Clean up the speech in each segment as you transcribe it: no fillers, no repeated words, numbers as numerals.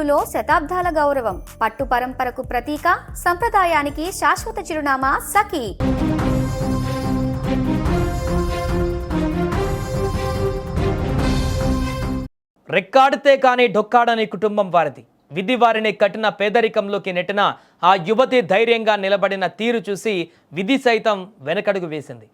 మనసులో శతాబ్దాల గౌరవం, పట్టు పరంపరకు ప్రతీక, సంప్రదాయానికి శాశ్వత చిరునామా సఖీ. రెక్కాడితే కానీ డొక్కాడని కుటుంబం వారిది. విధి వారిని కఠిన పేదరికంలోకి నెట్టిన ఆ యువతి ధైర్యంగా నిలబడిన తీరు చూసి విధి సైతం వెనకడుగు వేసింది.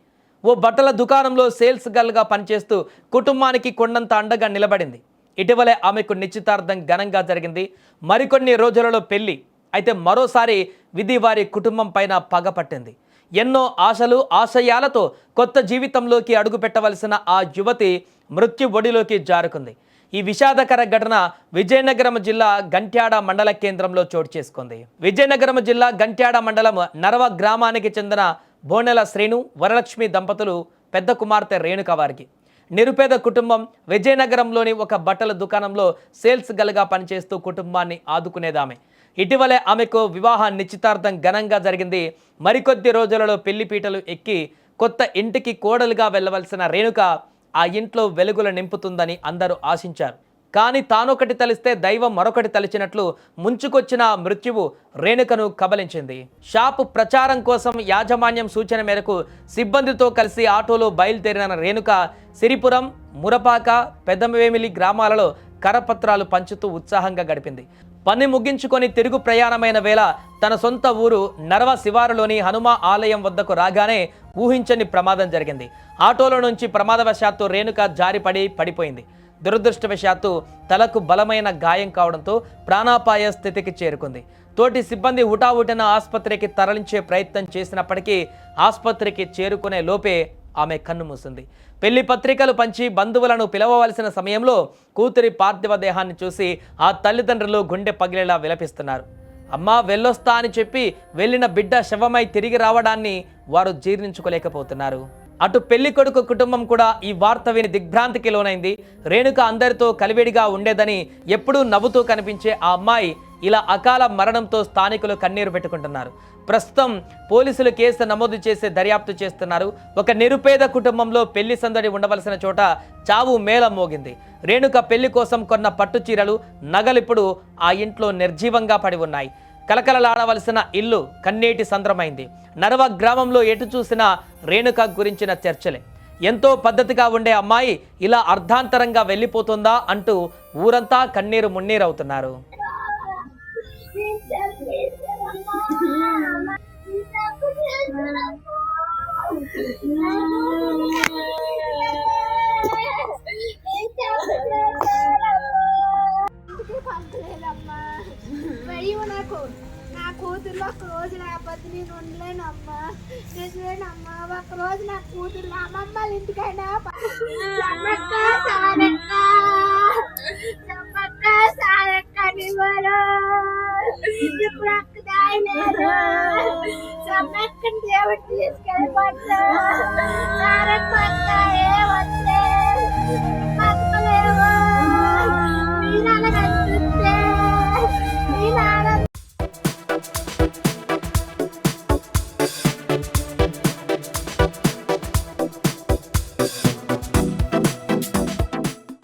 ఓ బట్టల దుకాణంలో సేల్స్ గర్ల్గా పనిచేస్తూ కుటుంబానికి కొండంత అండగా నిలబడింది. ఇటీవలే ఆమెకు నిశ్చితార్థం ఘనంగా జరిగింది. మరికొన్ని రోజులలో పెళ్లి. అయితే మరోసారి విధి వారి కుటుంబం పైన పగ పట్టింది. ఎన్నో ఆశలు ఆశయాలతో కొత్త జీవితంలోకి అడుగు పెట్టవలసిన ఆ యువతి మృత్యు ఒడిలోకి జారుకుంది. ఈ విషాదకర ఘటన విజయనగరం జిల్లా గంట్యాడ మండల కేంద్రంలో చోటు చేసుకుంది. విజయనగరం జిల్లా గంట్యాడ మండలం నరవ గ్రామానికి చెందిన బోనెల శ్రీను వరలక్ష్మి దంపతులు పెద్ద కుమార్తె రేణుక వారికి. నిరుపేద కుటుంబం. విజయనగరంలోని ఒక బట్టల దుకాణంలో సేల్స్ గర్ల్గా పనిచేస్తూ కుటుంబాన్ని ఆదుకునేదామె. ఇటీవలే ఆమెకు వివాహ నిశ్చితార్థం ఘనంగా జరిగింది. మరికొద్ది రోజులలో పెళ్లిపీటలు ఎక్కి కొత్త ఇంటికి కోడలుగా వెళ్ళవలసిన రేణుక ఆ ఇంట్లో వెలుగులు నింపుతుందని అందరూ ఆశించారు. కానీ తానొకటి తలిస్తే దైవం మరొకటి తలిచినట్లు ముంచుకొచ్చిన మృత్యువు రేణుకను కబలించింది. షాపు ప్రచారం కోసం యాజమాన్యం సూచన మేరకు సిబ్బందితో కలిసి ఆటోలో బయలుదేరిన రేణుక సిరిపురం, మురపాక, పెద్దవేమిలి గ్రామాలలో కరపత్రాలు పంచుతూ ఉత్సాహంగా గడిపింది. పని ముగించుకొని తిరుగు ప్రయాణమైన వేళ తన సొంత ఊరు నరవ శివారులోని హనుమ ఆలయం వద్దకు రాగానే ఊహించని ప్రమాదం జరిగింది. ఆటోలో నుంచి ప్రమాదవశాత్తు రేణుక జారిపడి పడిపోయింది. దురదృష్టవశాత్తు తలకు బలమైన గాయం కావడంతో ప్రాణాపాయ స్థితికి చేరుకుంది. తోటి సిబ్బంది హుటాహుటిన ఆసుపత్రికి తరలించే ప్రయత్నం చేసినప్పటికీ ఆసుపత్రికి చేరుకునే లోపే ఆమె కన్నుమూసింది. పెళ్లి పత్రికలు పంచి బంధువులను పిలవవలసిన సమయంలో కూతురి పార్థివ దేహాన్ని చూసి ఆ తల్లిదండ్రులు గుండె పగిలేలా విలపిస్తున్నారు. అమ్మా వెళ్ళొస్తా అని చెప్పి వెళ్ళిన బిడ్డ శవమై తిరిగి రావడాన్ని వారు జీర్ణించుకోలేకపోతున్నారు. అటు పెళ్లి కొడుకు కుటుంబం కూడా ఈ వార్త విని దిగ్భ్రాంతికి లోనైంది. రేణుక అందరితో కలివిడిగా ఉండేదని, ఎప్పుడూ నవ్వుతూ కనిపించే ఆ అమ్మాయి ఇలా అకాల మరణంతో స్థానికులు కన్నీరు పెట్టుకుంటున్నారు. ప్రస్తుతం పోలీసులు కేసు నమోదు చేసి దర్యాప్తు చేస్తున్నారు. ఒక నిరుపేద కుటుంబంలో పెళ్లి సందడి ఉండవలసిన చోట చావు మేళం మోగింది. రేణుక పెళ్లి కోసం కొన్న పట్టు చీరలు, నగలిప్పుడు ఆ ఇంట్లో నిర్జీవంగా పడి ఉన్నాయి. కలకలలాడవలసిన ఇల్లు కన్నీటి సంద్రమైంది. నరవ గ్రామంలో ఎటు చూసినా రేణుక గురించిన చర్చలే. ఎంతో పద్ధతిగా ఉండే అమ్మాయి ఇలా అర్ధాంతరంగా వెళ్ళిపోతుందా అంటూ ఊరంతా కన్నీరు మున్నీరవుతున్నారు. నా కూతుర్లో ఒక రోజు లేకపోతే నేను ఉండలేనమ్మా. నిజమేనమ్మా, ఒక రోజు నా కూతురు అమ్మమ్మ ఇంటికైనా ఇప్పుడు అక్క దాయలేదు. సమ్మక్కని దేవుడు తీసుకెళ్ళిపోతా బతకలేవు. మీరు అలా కనిపిస్తే